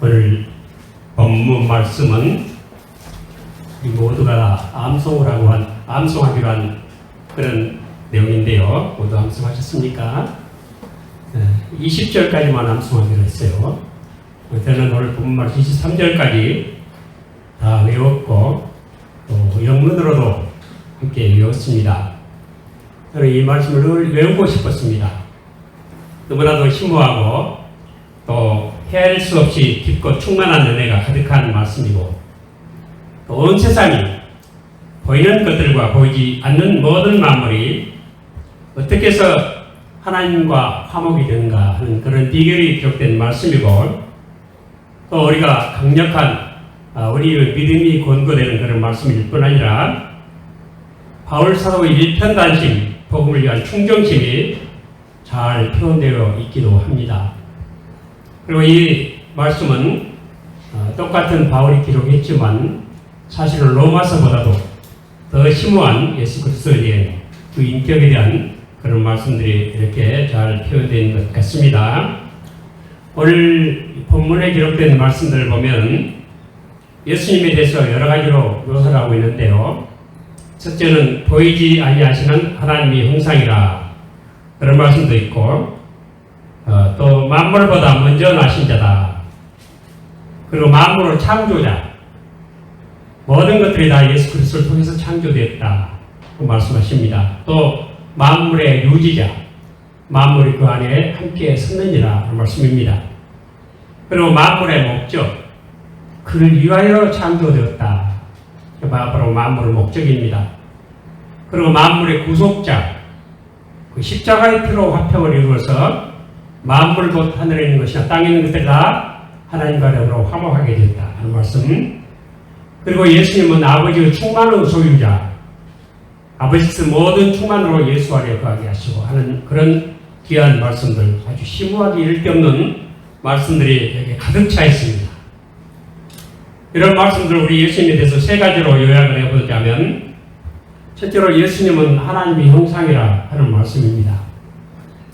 오늘 본문 말씀은 모두가 암송하기로 한 그런 내용인데요. 모두 암송하셨습니까? 20절까지만 암송하기로 했어요. 저는 오늘 본문 말씀 23절까지 다 외웠고 또 영문으로도 함께 외웠습니다. 저는 이 말씀을 외우고 싶었습니다. 너무나도 심오하고 또 헤아릴 수 없이 깊고 충만한 은혜가 가득한 말씀이고 또 온 세상이 보이는 것들과 보이지 않는 모든 만물이 어떻게 해서 하나님과 화목이 되는가 하는 그런 비결이 기록된 말씀이고 또 우리가 강력한 우리의 믿음이 권고되는 그런 말씀일 뿐 아니라 바울 사도의 일편단심, 복음을 위한 충정심이 잘 표현되어 있기도 합니다. 그리고 이 말씀은 똑같은 바울이 기록했지만 사실은 로마서보다도 더 심오한 예수 그리스도에 대한 그 인격에 대한 그런 말씀들이 이렇게 잘 표현된 것 같습니다. 오늘 본문에 기록된 말씀들을 보면 예수님에 대해서 여러 가지로 묘사를 하고 있는데요. 첫째는 보이지 아니하시는 하나님의 형상이라 그런 말씀도 있고 또 만물보다 먼저 나신 자다. 그리고 만물의 창조자, 모든 것들이 다 예수 그리스도를 통해서 창조되었다 그 말씀하십니다. 또 만물의 유지자, 만물이 그 안에 함께 섰느니라 그 말씀입니다. 그리고 만물의 목적, 그를 위하여 창조되었다. 바로 만물의 목적입니다. 그리고 만물의 구속자, 그 십자가의 피로 화평을 이루어서 만물 곧 하늘에 있는 것이나 땅에 있는 것들이 다 하나님과 더불어 화목하게 되었다 하는 말씀. 그리고 예수님은 아버지의 충만의 소유자, 아버지께서 모든 충만으로 예수 안에 거하게 하시고 하는 그런 귀한 말씀들, 아주 심오하기 이를 데 없는 말씀들이 여기 가득 차 있습니다. 이런 말씀들 우리 예수님에 대해서 세 가지로 요약을 해보자면, 첫째로 예수님은 하나님의 형상이라 하는 말씀입니다.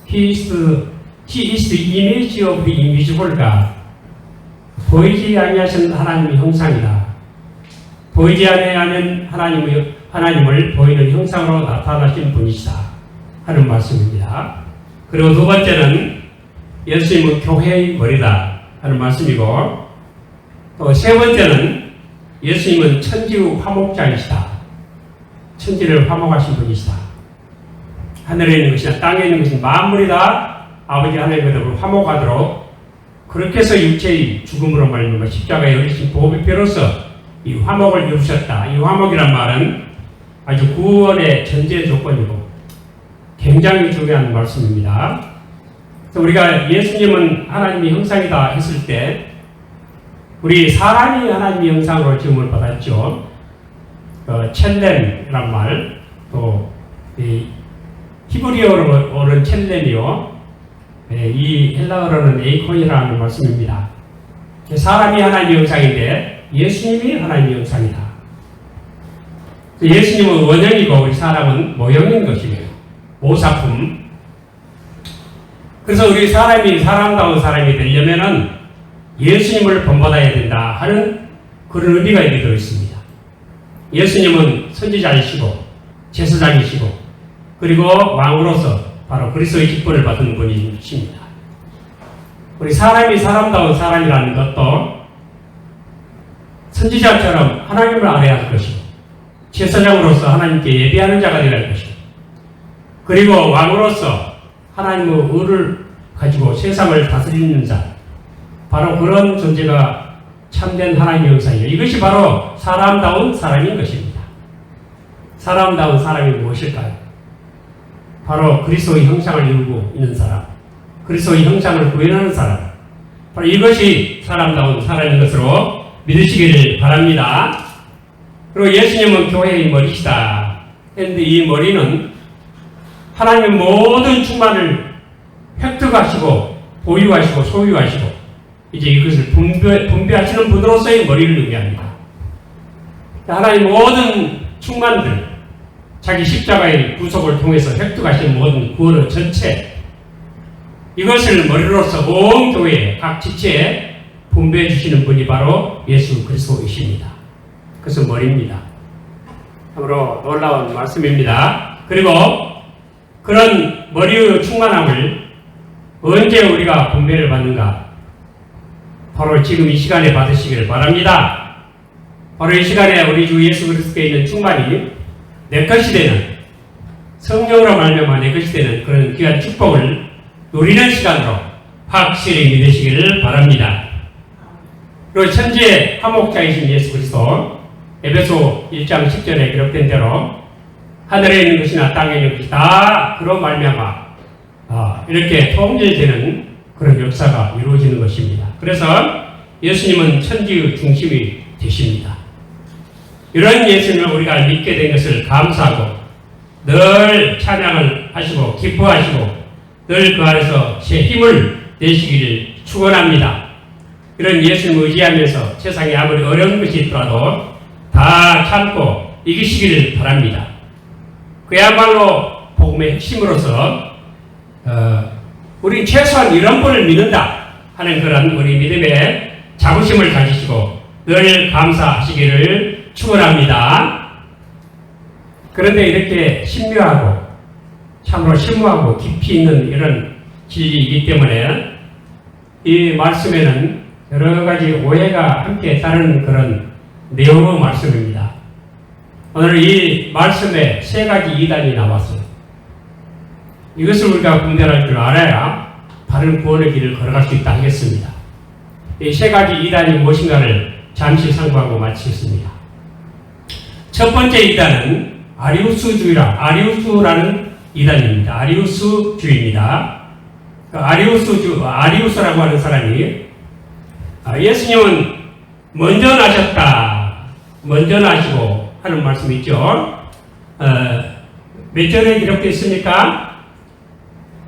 He is the image of the invisible God. 보이지 아니하신 하나님의 형상이다. 보이지 아니하는 하나님을 보이는 형상으로 나타나신 분이시다 하는 말씀입니다. 그리고 두 번째는 예수님은 교회의 머리다 하는 말씀이고, 또 세 번째는 예수님은 천지의 화목자이시다. 천지를 화목하신 분이시다. 하늘에 있는 것이나 땅에 있는 것이나 만물이 다 아버지 하나님과 더불어 화목하도록 그렇게 해서 육체의 죽음으로 말미암아 십자가에 흘리신 보혈의 피로서 이 화목을 이루셨다. 이 화목이란 말은 아주 구원의 전제 조건이고 굉장히 중요한 말씀입니다. 우리가 예수님은 하나님의 형상이다 했을 때 우리 사람이 하나님의 형상으로 지음을 받았죠. 첼렘이란 말, 또 히브리어로는 첼렘이요, 이 헬라어로는 에이콘이라는 말씀입니다. 사람이 하나님의 형상인데 예수님이 하나님의 형상이다. 예수님은 원형이고 우리 사람은 모형인 것이에요. 모사품. 그래서 우리 사람이 사람다운 사람이 되려면은 예수님을 본받아야 된다 하는 그런 의미가 여기 들어 있습니다. 예수님은 선지자이시고 제사장이시고 그리고 왕으로서 바로 그리스도의 직분을 받은 분이십니다. 우리 사람이 사람다운 사람이라는 것도 선지자처럼 하나님을 알아야 할 것이고 제사장으로서 하나님께 예배하는 자가 되어야 할 것이고 그리고 왕으로서 하나님의 의를 가지고 세상을 다스리는 자, 바로 그런 존재가 참된 하나님의 형상이에요. 이것이 바로 사람다운 사람인 것입니다. 사람다운 사람이 무엇일까요? 바로 그리스도의 형상을 이루고 있는 사람, 그리스도의 형상을 구현하는 사람, 바로 이것이 사람다운 사람인 것으로 믿으시기를 바랍니다. 그리고 예수님은 교회의 머리시다 했는데 이 머리는 하나님의 모든 충만을 획득하시고 보유하시고 소유하시고 이제 이것을 분배하시는 분으로서의 머리를 의미합니다. 하나님 모든 충만들, 자기 십자가의 구속을 통해서 획득하신 모든 구원의 전체, 이것을 머리로서 온 교회 각 지체에 분배해 주시는 분이 바로 예수 그리스도이십니다. 그것은 머리입니다. 참으로 놀라운 말씀입니다. 그리고 그런 머리의 충만함을 언제 우리가 분배를 받는가? 바로 지금 이 시간에 받으시기를 바랍니다. 바로 이 시간에 우리 주 예수 그리스도께 있는 충만이 내 것이 되는, 성령으로 말미암아 내 것이 되는 그런 귀한 축복을 누리는 시간으로 확실히 믿으시기를 바랍니다. 그리고 천지의 화목자이신 예수 그리스도, 에베소 1장 10절에 기록된 대로 하늘에 있는 것이나 땅에 있는 것이 다 그로 말미암아 이렇게 통일되는 그런 역사가 이루어지는 것입니다. 그래서 예수님은 천지의 중심이 되십니다. 이런 예수님을 우리가 믿게 된 것을 감사하고 늘 찬양을 하시고 기뻐하시고 늘 그 안에서 제 힘을 내시기를 축원합니다. 이런 예수님을 의지하면서 세상에 아무리 어려운 것이 있더라도 다 참고 이기시기를 바랍니다. 그야말로 복음의 핵심으로서 우리 최소한 이런 분을 믿는다 하는 그런 우리 믿음의 자부심을 가지시고 늘 감사하시기를 축원합니다. 그런데 이렇게 신묘하고 참으로 심오하고 깊이 있는 이런 진리이기 때문에 이 말씀에는 여러 가지 오해가 함께 따르는 그런 내용의 말씀입니다. 오늘 이 말씀에 세 가지 이단이 나왔어요. 이것을 우리가 분별할 줄 알아야 바른 구원의 길을 걸어갈 수 있다 하겠습니다. 이 세 가지 이단이 무엇인가를 잠시 상고하고 마치겠습니다. 첫 번째 이단은 아리우스라는 이단입니다. 아리우스주의입니다. 아리우스라고 하는 사람이 예수님은 먼저 나시고 하는 말씀이 있죠. 몇 절에 기록되어 있습니까?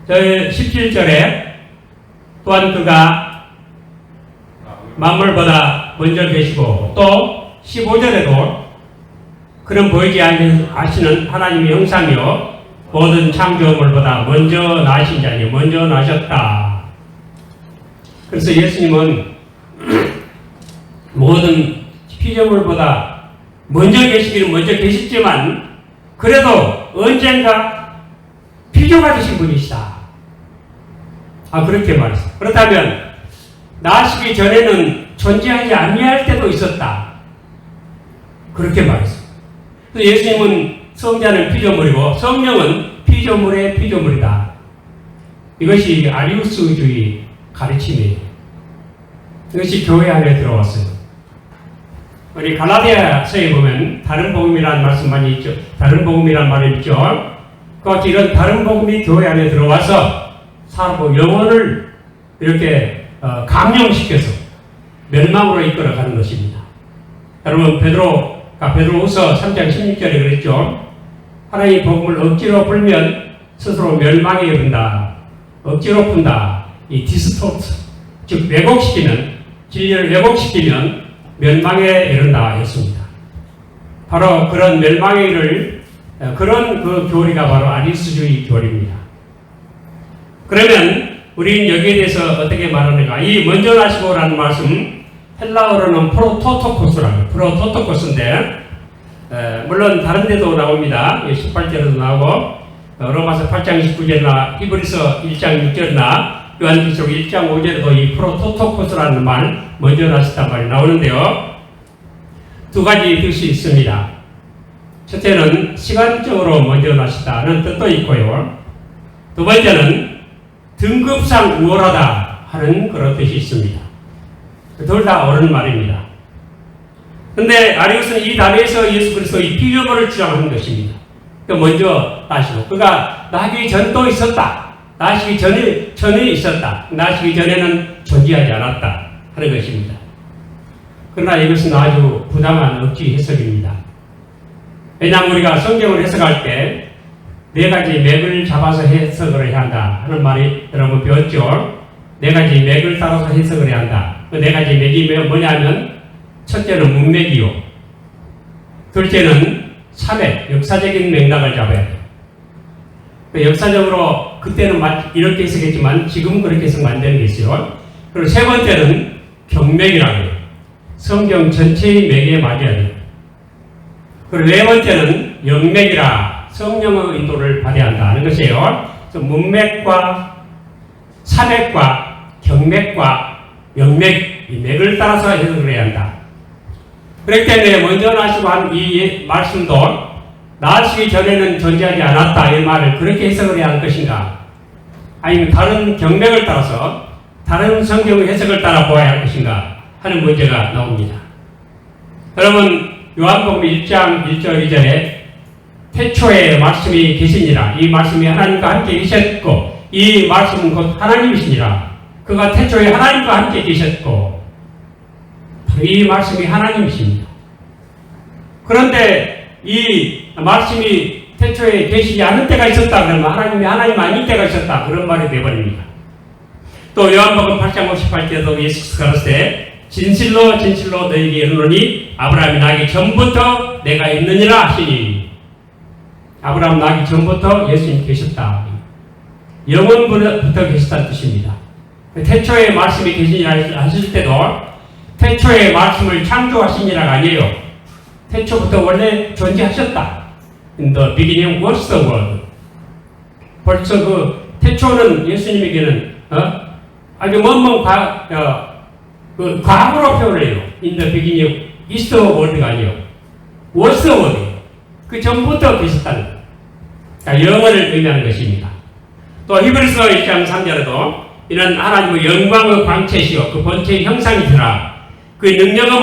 17절에 또한 그가 만물보다 먼저 계시고, 또 15절에도 그는 보이지 아시는 하나님의 형상이요 모든 창조물보다 먼저 나신 자니 먼저 나셨다. 그래서 예수님은 모든 피조물보다 먼저 계시지만 그래도 언젠가 피조가 되신 분이시다. 그렇게 말했어요. 그렇다면 나시기 전에는 존재하지 아니할 때도 있었다. 그렇게 말했어요. 그래서 예수님은 성자는 피조물이고 성령은 피조물의 피조물이다. 이것이 아리우스주의 가르침이에요. 이것이 교회 안에 들어왔어요. 우리 갈라디아서에 보면 다른 복음이라는 말씀 많이 있죠. 다른 복음이라는 말이 있죠. 그 이런 다른 복음이 교회 안에 들어와서 사람 영혼을 이렇게 감염시켜서 멸망으로 이끌어가는 것입니다. 여러분 베드로후서 3장 16절에 그랬죠. 하나님의 복음을 억지로 풀면 스스로 멸망에 이른다. 억지로 푼다. 이 디스토트, 즉 왜곡시키는, 진리를 왜곡시키면 멸망에 이른다 했습니다. 바로 그런 멸망에 이를 그런 그 교리가 바로 아리우스주의 교리입니다. 그러면 우리는 여기에 대해서 어떻게 말하는가? 이 먼저 나시고라는 말씀 헬라어로는 프로토토코스인데 물론 다른 데도 나옵니다. 18절에도 나오고 로마서 8장 29절이나 히브리서 1장 6절이나 요한계시록 1장 5절에도 이 프로토토코스라는 말, 먼저 나셨단 말이 나오는데요. 두 가지 뜻이 있습니다. 첫째는 시간적으로 먼저 나시다는 뜻도 있고요. 두 번째는 등급상 우월하다 하는 그런 뜻이 있습니다. 둘 다 옳은 말입니다. 그런데 아리우스는 이 단에서 예수 그리스도의 피조물을 주장하는 것입니다. 먼저 나시고 그가 나기 전도 있었다. 나시기 전에 있었다. 나시기 전에는 존재하지 않았다 하는 것입니다. 그러나 이것은 아주 부당한 억지 해석입니다. 왜냐하면 우리가 성경을 해석할 때 네 가지 맥을 잡아서 해석을 해야 한다 하는 말이 여러분 배웠죠? 네 가지 맥을 따라서 해석을 해야 한다. 그 네 가지 맥이 뭐냐면 첫째는 문맥이요. 둘째는 사맥, 역사적인 맥락을 잡아야 돼요. 역사적으로 그때는 이렇게 해석했지만 지금은 그렇게 해석은 안 되는 게 있어요. 그리고 세 번째는 경맥이라고 해요. 성경 전체의 맥에 맞아야 돼요. 그리고 네 번째는 영맥이라 성령의 인도를 받아야 한다는 것이에요. 그래서 문맥과 사맥과 경맥과 영맥, 이 맥을 따라서 해석을 해야 한다. 그렇기 때문에 먼저 나시고 한 이 말씀도 나시기 전에는 존재하지 않았다 이 말을 그렇게 해석을 해야 할 것인가, 아니면 다른 경맥을 따라서 다른 성경의 해석을 따라 보아야 할 것인가 하는 문제가 나옵니다. 여러분, 요한복음 1장 1절 2절에 태초에 말씀이 계시니라, 이 말씀이 하나님과 함께 계셨고 이 말씀은 곧 하나님이시니라, 그가 태초에 하나님과 함께 계셨고, 이 말씀이 하나님이십니다. 그런데 이 말씀이 태초에 계시지 않은 때가 있었다 그러면 하나님이 하나님 아닌 때가 있었다, 그런 말이 되어버립니다. 또 요한복음 8장 58절에도 예수께서 가라사대 진실로 진실로 너희에게 이르노니 아브라함이 나기 전부터 내가 있느니라 하시니, 아브라함 나기 전부터 예수님 계셨다, 영원부터 계셨다는 뜻입니다. 태초에 말씀이 계시니라 하실 때도 태초에 말씀을 창조하시니라가 아니에요. 태초부터 원래 존재하셨다. In the beginning was the world. 벌써 그 태초는 예수님에게는 아주 먼 과거로 표현을 해요. In the beginning is the world가 아니에요. was the world. 그 전부터 계셨다는 거예요. 그러니까 영원을 의미하는 것입니다. 또 히브리서 1장 3절에도 이는 하나님의 영광의 광채시요 그 본체의 형상이시라, 그 능력의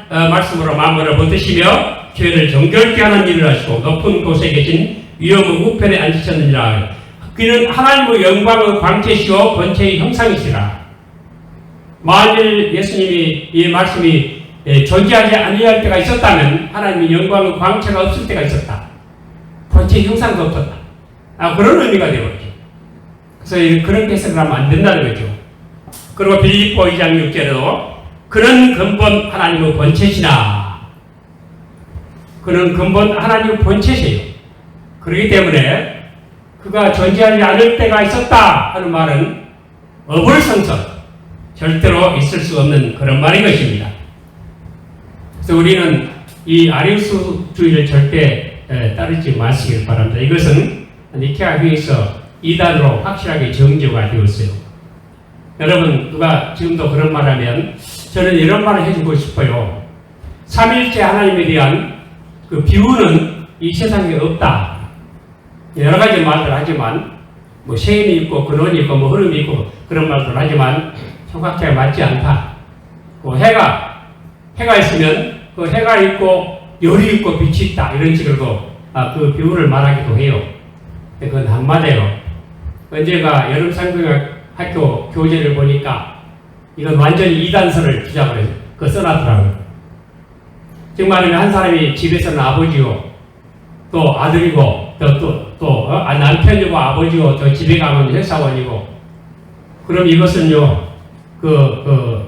말씀으로 만물을 붙드시며 죄를 정결케 하는 일을 하시고 높은 곳에 계신 위엄의 우편에 앉으셨느니라. 그는 하나님의 영광의 광채시요 본체의 형상이시라. 만일 예수님이 이 말씀이 존재하지 아니할 때가 있었다면 하나님의 영광의 광채가 없을 때가 있었다. 본체의 형상도 없었다. 그런 의미가 되어버리죠. 그래서 그런 해석을 하면 안 된다는 거죠. 그리고 빌립보 2장 6절에도 그는 근본 하나님의 본체시나, 그는 근본 하나님의 본체세요. 그렇기 때문에 그가 존재하지 않을 때가 있었다 하는 말은 어불성설, 절대로 있을 수 없는 그런 말인 것입니다. 그래서 우리는 이 아리우스주의를 절대 따르지 마시길 바랍니다. 이것은 니케아 회의에서 이단으로 확실하게 정죄가 되었어요. 여러분, 누가 지금도 그런 말하면 저는 이런 말을 해주고 싶어요. 삼일째 하나님에 대한 그 비유는 이 세상에 없다. 여러 가지 말들 하지만 뭐 셈이 있고 근원이 있고 뭐 흐름이 있고 그런 말들 하지만 정확하게 맞지 않다. 그 해가 있으면 그 해가 있고 열이 있고 빛이 있다, 이런 식으로 그 비유를 말하기도 해요. 그건 안 맞아요. 언제가 여름 상경학교 교재를 보니까 이건 완전히 이단설을 주장을 해서 그거 써놨더라고요. 즉 말하면 한 사람이 집에서는 아버지요, 또 아들이고, 또 남편이고 아버지고, 또 집에 가면 회사원이고, 그럼 이것은요,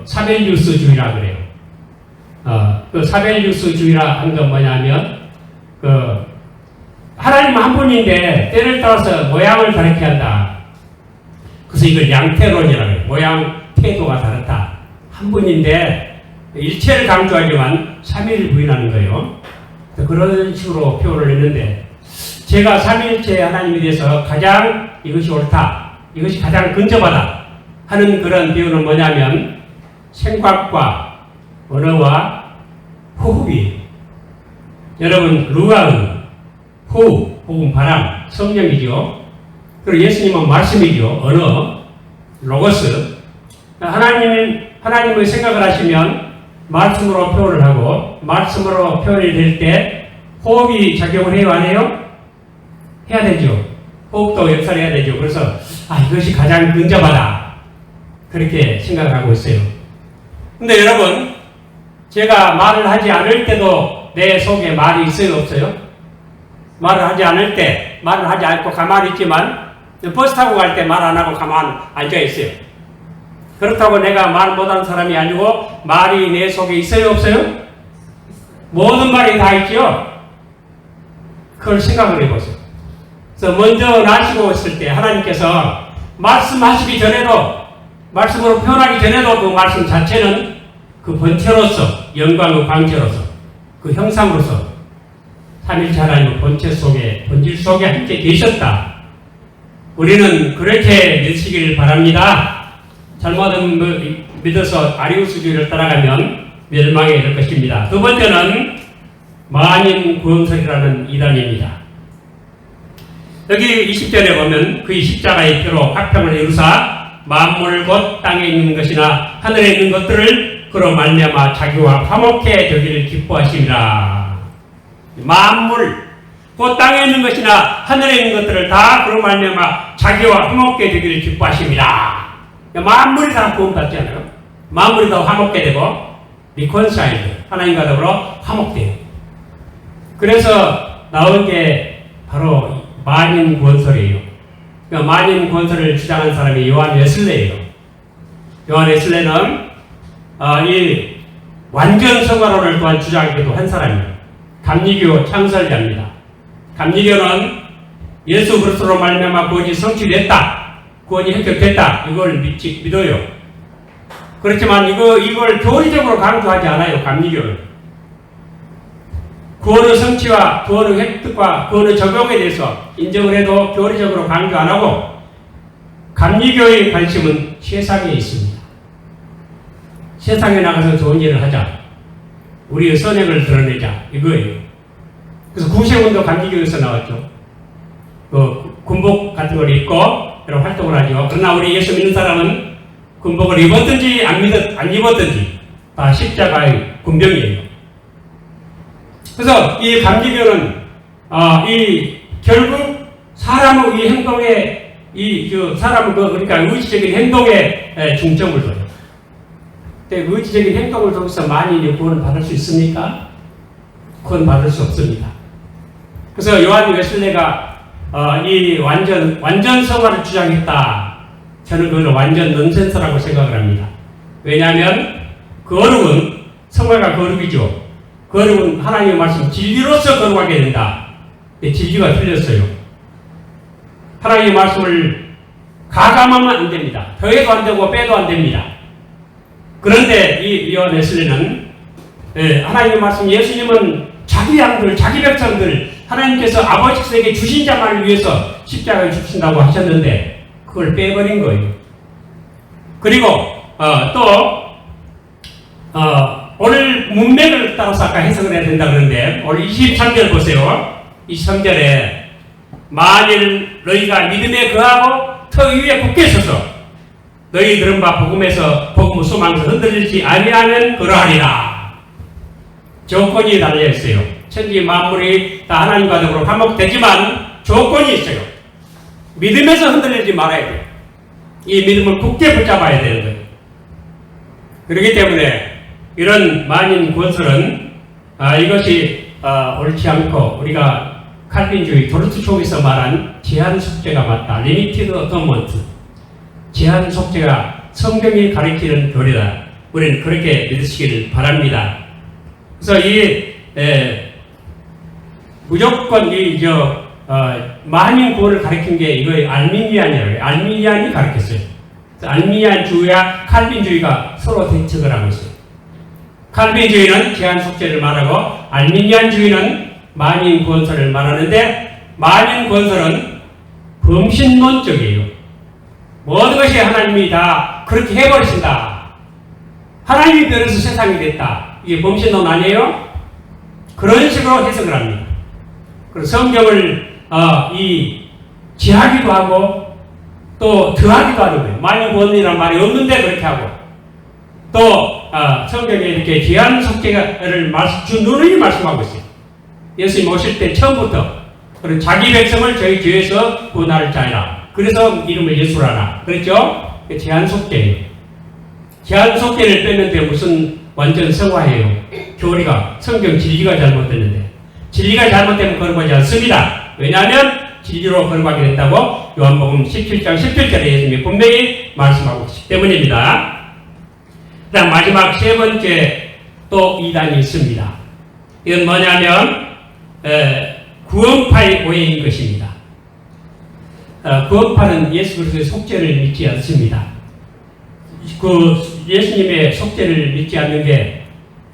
사벨리우스주의라 그래요. 그 사벨리우스주의라 하는 건 뭐냐면, 하나님 한 분인데 때를 따라서 모양을 다르게 한다. 그래서 이걸 양태론이라고 해요. 모양, 태도가 다르다. 한 분인데 일체를 강조하지만 삼위를 부인하는 거예요. 그런 식으로 표현을 했는데, 제가 삼위일체 하나님에 대해서 가장 이것이 옳다, 이것이 가장 근접하다 하는 그런 비유는 뭐냐면 생각과 언어와 호흡이에요. 여러분, 루아의 호흡은 바람, 성령이죠. 그리고 예수님은 말씀이죠. 언어, 로고스. 하나님의 생각을 하시면 말씀으로 표현을 하고, 말씀으로 표현이 될 때 호흡이 작용을 해요, 안 해요? 해야 되죠. 호흡도 역사를 해야 되죠. 그래서 이것이 가장 근접하다, 그렇게 생각을 하고 있어요. 근데 여러분, 제가 말을 하지 않을 때도 내 속에 말이 있어요, 없어요? 말을 하지 않을 때, 말을 하지 않고 가만히 있지만 버스 타고 갈 때 말 안 하고 가만히 앉아 있어요. 그렇다고 내가 말 못하는 사람이 아니고 말이 내 속에 있어요, 없어요? 모든 말이 다 있죠? 그걸 생각을 해보세요. 그래서 먼저 나시고 있을 때 하나님께서 말씀하시기 전에도, 말씀으로 표현하기 전에도 그 말씀 자체는 그 본체로서, 영광의 광채로서, 그 형상으로서 삼일체 하나님의 본체 속에, 본질 속에 함께 계셨다. 우리는 그렇게 믿으시기를 바랍니다. 잘못은 믿어서 아리우스주의를 따라가면 멸망에 이를 것입니다. 두 번째는 만인 구원설이라는 이단입니다. 여기 20절에 보면 그의 십자가의 피로 화평을 이루사 만물 곧 땅에 있는 것이나 하늘에 있는 것들을 그로 말미암아 자기와 화목해 되기를 기뻐하심이라. 만물 곧 땅에 있는 것이나 하늘에 있는 것들을 다 그로 말미암아 자기와 화목해 되기를 기뻐하심이라. 만물이 다 구원받지 않아요? 만물이 다 화목해 되고 리콘사일드, 하나님과 더불어 화목돼요. 그래서 나온 게 바로 만인 구원설이에요. 그러니까 만인 구원설을 주장한 사람이 요한 웨슬레예요. 요한 웨슬레는 이 완전 성화론을 또한 주장하기도 한 사람이에요. 감리교 창설자입니다. 감리교는 예수 그리스도로 말미암아 구원이 성취됐다, 구원이 획득됐다, 이걸 믿어요. 그렇지만 이걸 교리적으로 강조하지 않아요. 감리교는 구원의 성취와 구원의 획득과 구원의 적용에 대해서 인정을 해도 교리적으로 강조 안 하고, 감리교의 관심은 세상에 있습니다. 세상에 나가서 좋은 일을 하자, 우리의 선행을 드러내자, 이거예요. 그래서 구세군도 감리교에서 나왔죠. 군복 같은 걸 입고 이런 활동을 하죠. 그러나 우리 예수 믿는 사람은 군복을 입었든지 안 입었든지 다 십자가의 군병이에요. 그래서 이 감리교는 결국 사람의 이 행동에 사람의 그러니까 의지적인 행동에 중점을 둬요. 근데 의지적인 행동을 통해서 만인이 구원을 받을 수 있습니까? 구원 받을 수 없습니다. 그래서 요한 웨슬레가 이 완전 성화를 주장했다. 저는 그걸 완전 넌센스라고 생각을 합니다. 왜냐하면 거룩은, 성화가 거룩이죠. 거룩은 하나님의 말씀 진리로서 거룩하게 된다. 진리가 틀렸어요. 하나님의 말씀을 가감하면 안 됩니다. 더해도 안 되고 빼도 안 됩니다. 그런데 이 요한 웨슬레는 하나님의 말씀, 예수님은 자기 양들, 자기 백성들, 하나님께서 아버지께서 주신 자만을 위해서 십자가에 죽으신다고 하셨는데 그걸 빼버린 거예요. 그리고 오늘 문맥을 따라서 아까 해석을 해야 된다 그러는데, 오늘 23절 보세요. 23절에 만일 너희가 믿음에 거하고 터 위에 굳게 서서 너희 들은 바 복음에서 복음 소망에서 흔들리지 아니하면 그러하리라. 조건이 달려 있어요. 천지 만물이 다 하나님과 더불어 화목되지만 조건이 있어요. 믿음에서 흔들리지 말아야 돼요. 이 믿음을 굳게 붙잡아야 되는 거예요. 그렇기 때문에 이런 만인 구원설은 이것이 옳지 않고, 우리가 칼빈주의 도르트 쪽에서 말한 제한 속죄가 맞다. 리미티드 어토먼트, 제한 속죄가 성경이 가리키는 교리다. 우리는 그렇게 믿으시기를 바랍니다. 그래서 무조건 만인 구원을 가리킨 게 이거 알미니안이라고 해요. 알미니안이 가르쳤어요. 알미니안주의와 칼빈주의가 서로 대척을 하고 있어요. 칼빈주의는 제한 속죄를 말하고 알미니안주의는 만인 구원설을 말하는데, 만인 구원설은 범신론적이에요. 모든 것이 하나님이 다 그렇게 해버리신다. 하나님이 변해서 세상이 됐다. 이게 범신론 아니에요? 그런 식으로 해석을 합니다. 그리고 성경을 지하기도 하고 또 더하기도 하는 거예요. 만인 구원이라는 말이 없는데 그렇게 하고, 또 성경에 이렇게 제한 속죄를 누누이 말씀하고 있어요. 예수님 오실 때 처음부터 자기 백성을 저희 죄에서 구원할 자이라. 그래서 이름을 예수라나 그랬죠? 제한 속죄예요. 제한 속죄를 뺐는데 무슨 완전 성화예요. 교리가, 성경 진리가 잘못됐는데, 진리가 잘못되면 거룩하지 않습니다. 왜냐하면 진리로 거룩하게 된다고 요한복음 17장 17절에 예수님이 분명히 말씀하고 있기 때문입니다. 그 다음 마지막 세 번째 또 이단이 있습니다. 이건 뭐냐면 구원파의 오해인 것입니다. 구원파는 예수 그리스도의 속죄를 믿지 않습니다. 그 예수님의 속죄를 믿지 않는 게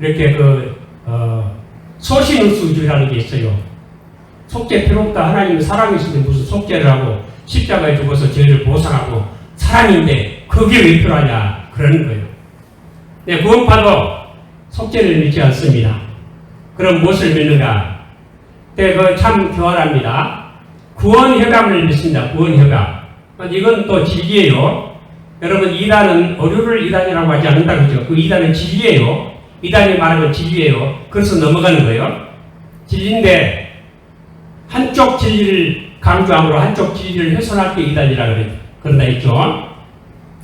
이렇게 소신의수주의라는 게 있어요. 속죄 필요 없다. 하나님은 사랑이신데 무슨 속죄를 하고 십자가에 죽어서 죄를 보상하고 사랑인데 그게 왜 필요하냐 그러는 거예요. 네, 구원파도 속죄를 믿지 않습니다. 그럼 무엇을 믿는가? 네, 참 교활합니다. 구원협약을 믿습니다. 구원협약. 이건 또 진리예요. 여러분, 이단은 어류를 이단이라고 하지 않는다 그러죠. 그 이단은 진리예요. 이단이 말하면 진리예요. 그래서 넘어가는 거예요. 진리인데 한쪽 진리를 강조함으로 한쪽 진리를 훼손할 때 이단이라 그런다 했죠.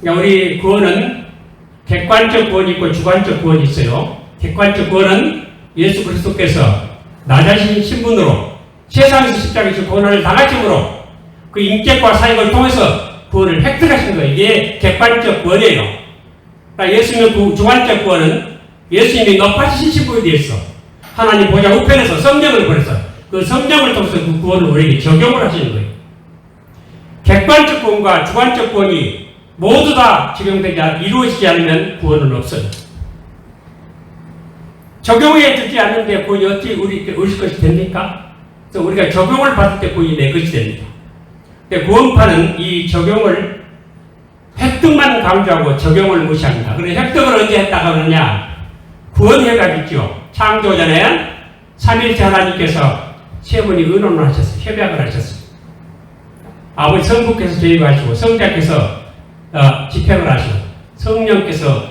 그러니까 우리 구원은 객관적 구원이 있고 주관적 구원이 있어요. 객관적 구원은 예수 그리스도께서 나 자신 신분으로 세상에서 십자가에서 고난을 당하심으로 그 인격과 사역을 통해서 구원을 획득하신 거예요. 이게 객관적 구원이에요. 그러니까 예수님의 주관적 구원은 예수님이 높아지신 신분에 대해서 하나님 보좌 우편에서 성령을 보내서 그 성령을 통해서 그 구원을 우리에게 적용을 하시는 거예요. 객관적 구원과 주관적 구원이 모두 다 적용되지 이루어지지 않으면 구원은 없어요. 적용해 주지 않는데 구원이 어찌 우리 것이 됩니까? 그래서 우리가 적용을 받을 때 구원이 내 것이 됩니다. 근데 구원파는 이 적용을 획득만 강조하고 적용을 무시합니다. 그런데 획득을 언제 했다고 하느냐? 구원협약 있죠. 창조전에 삼일째 하나님께서 세 분이 의논을 하셨어요. 협약을 하셨어요. 아버지 성부께서 계획하시고 성자께서 집행을 하시고 성령께서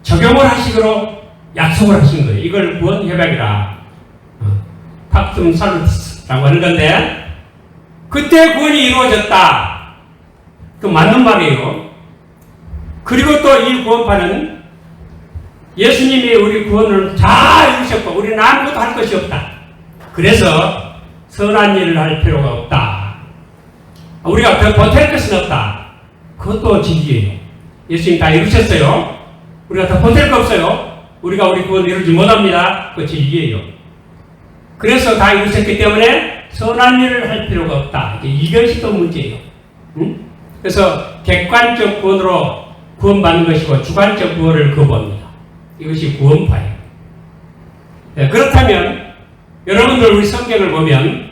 적용을 하시기로 약속을 하신 거예요. 이걸 구원협약이라 팍툼 살루티스라고 하는 건데 그때 구원이 이루어졌다. 그 맞는 말이에요. 그리고 또 이 구원파는 예수님이 우리 구원을 다 이루셨고 우리는 아무것도 할 것이 없다. 그래서 선한 일을 할 필요가 없다. 우리가 더 보탤 것은 없다. 그것도 진리예요. 예수님 다 이루셨어요. 우리가 더 보탤 거 없어요. 우리가 우리 구원을 이루지 못합니다. 그거 진리예요. 그래서 다 이루셨기 때문에 선한 일을 할 필요가 없다. 이것이 또 문제예요. 응? 그래서 객관적 구원으로 구원받는 것이고 주관적 구원을 거부합니다. 이것이 구원파예요. 네, 그렇다면 여러분들 우리 성경을 보면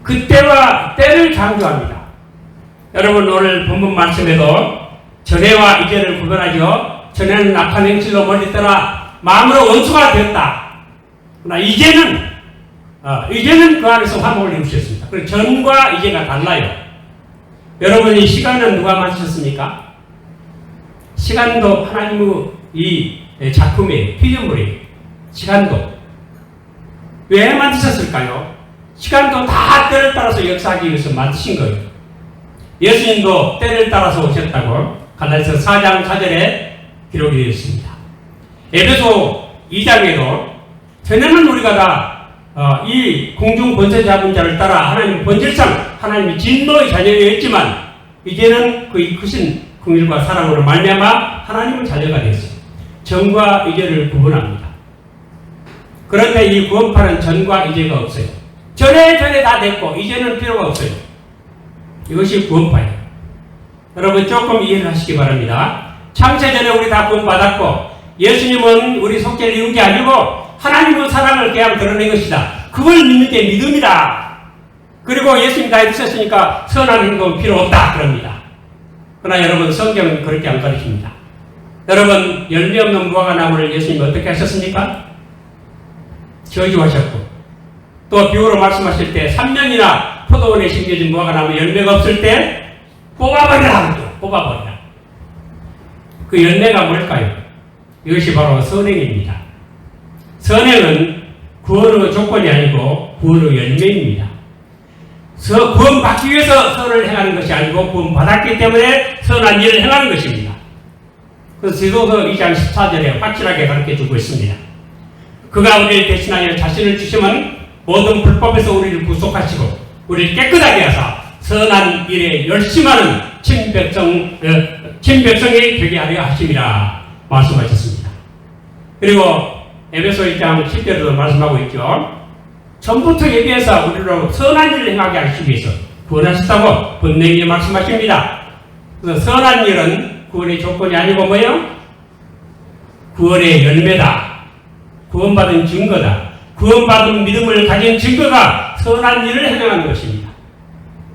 그때와 때를 강조합니다. 여러분 오늘 본문 말씀에도 전에와 이제를 구별하죠. 전에는 악한 행실로 멀리 떠나 마음으로 원수가 되었다. 그러나 이제는 그 안에서 화목을 이루셨습니다. 그리고 전과 이제가 달라요. 여러분 이 시간은 누가 만드셨습니까? 시간도 하나님의 이 작품이에요. 피조물이에요. 시간도. 왜 만드셨을까요? 시간도 다 때를 따라서 역사하기 위해서 만드신 거예요. 예수님도 때를 따라서 오셨다고 갈라디아서 4장 4절에 기록이 되어 있습니다. 에베소 2장에도 전에는 우리가 다 이 공중 권세 잡은 자를 따라 하나님 본질상 하나님의 진노의 자녀였지만 이제는 그 크신 긍휼과 사랑으로 말미암아 하나님의 자녀가 됐어요. 전과 이제를 구분합니다. 그런데 이 구원파는 전과 이제가 없어요. 전에 다 됐고 이제는 필요가 없어요. 이것이 구원파예요. 여러분 조금 이해를 하시기 바랍니다. 창세 전에 우리 다 구원받았고 예수님은 우리 속죄를 이룬 게 아니고 하나님의 사랑을 그냥 드러낸 것이다. 그걸 믿는 게 믿음이다. 그리고 예수님 다 해주셨으니까 선한 행동은 필요 없다. 그럽니다. 그러나 여러분 성경은 그렇게 안 가르칩니다. 여러분 열매 없는 무화과 나무를 예수님이 어떻게 하셨습니까? 저주하셨고 또 비유로 말씀하실 때 3년이나 포도원에 심겨진 무화과 나무 열매가 없을 때 뽑아버리라. 뽑아버리라. 그 열매가 뭘까요? 이것이 바로 선행입니다. 선행은 구원의 조건이 아니고 구원의 열매입니다. 구원받기 위해서 선을 행하는 것이 아니고 구원받았기 때문에 선한 일을 행하는 것입니다. 그래서 디도서 2장 14절에 확실하게 가르쳐주고 있습니다. 그가 우리를 대신하여 자신을 주시면 모든 불법에서 우리를 구속하시고 우리를 깨끗하게 하사 선한 일에 열심하는 친백성이 되게 하려 하심이라 말씀하셨습니다. 그리고 에베소 1장 10절에도 말씀하고 있죠. 전부터 예비해서 우리로 선한 일을 행하게 하시기 위해서 구원하셨다고 분명히 말씀하십니다. 그래서 선한 일은 구원의 조건이 아니고 뭐예요? 구원의 열매다. 구원받은 증거다. 구원받은 믿음을 가진 증거가 선한 일을 행하는 것입니다.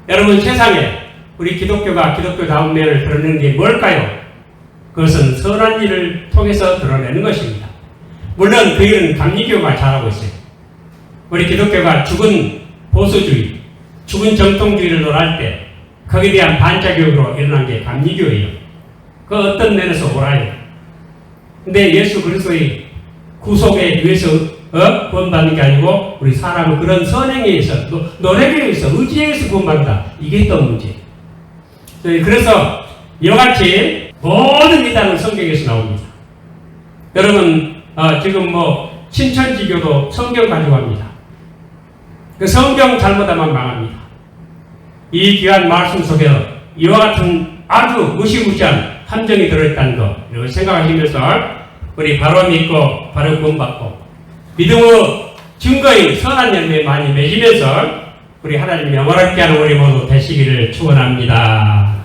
여러분, 세상에 우리 기독교가 기독교다운 면을 드러내는 게 뭘까요? 그것은 선한 일을 통해서 드러내는 것입니다. 물론 그 일은 감리교가 잘하고 있어요. 우리 기독교가 죽은 보수주의, 죽은 정통주의를 논할 때 거기에 대한 반작용으로 일어난 게 감리교예요. 그 어떤 면에서 옳아요. 근데 예수 그리스도의 구속에 의해서 구원받는 게 아니고 우리 사람은 그런 선행에 의해서 노력에 의해서 의지에 의해서 구원받는다. 이게 또 문제예요. 그래서 이와 같이 모든 이단은 성경에서 나옵니다. 여러분 지금 뭐 신천지교도 성경 가지고 합니다. 그 성경 잘못하면 망합니다. 이 귀한 말씀 속에 이와 같은 아주 무시무시한 함정이 들어있다는 거 이렇게 생각하시면서 우리 바로 믿고 바로 구원받고 믿음의 증거인 선한 열매 많이 맺으면서 우리 하나님 영원하게 하는 우리 모두 되시기를 축원합니다.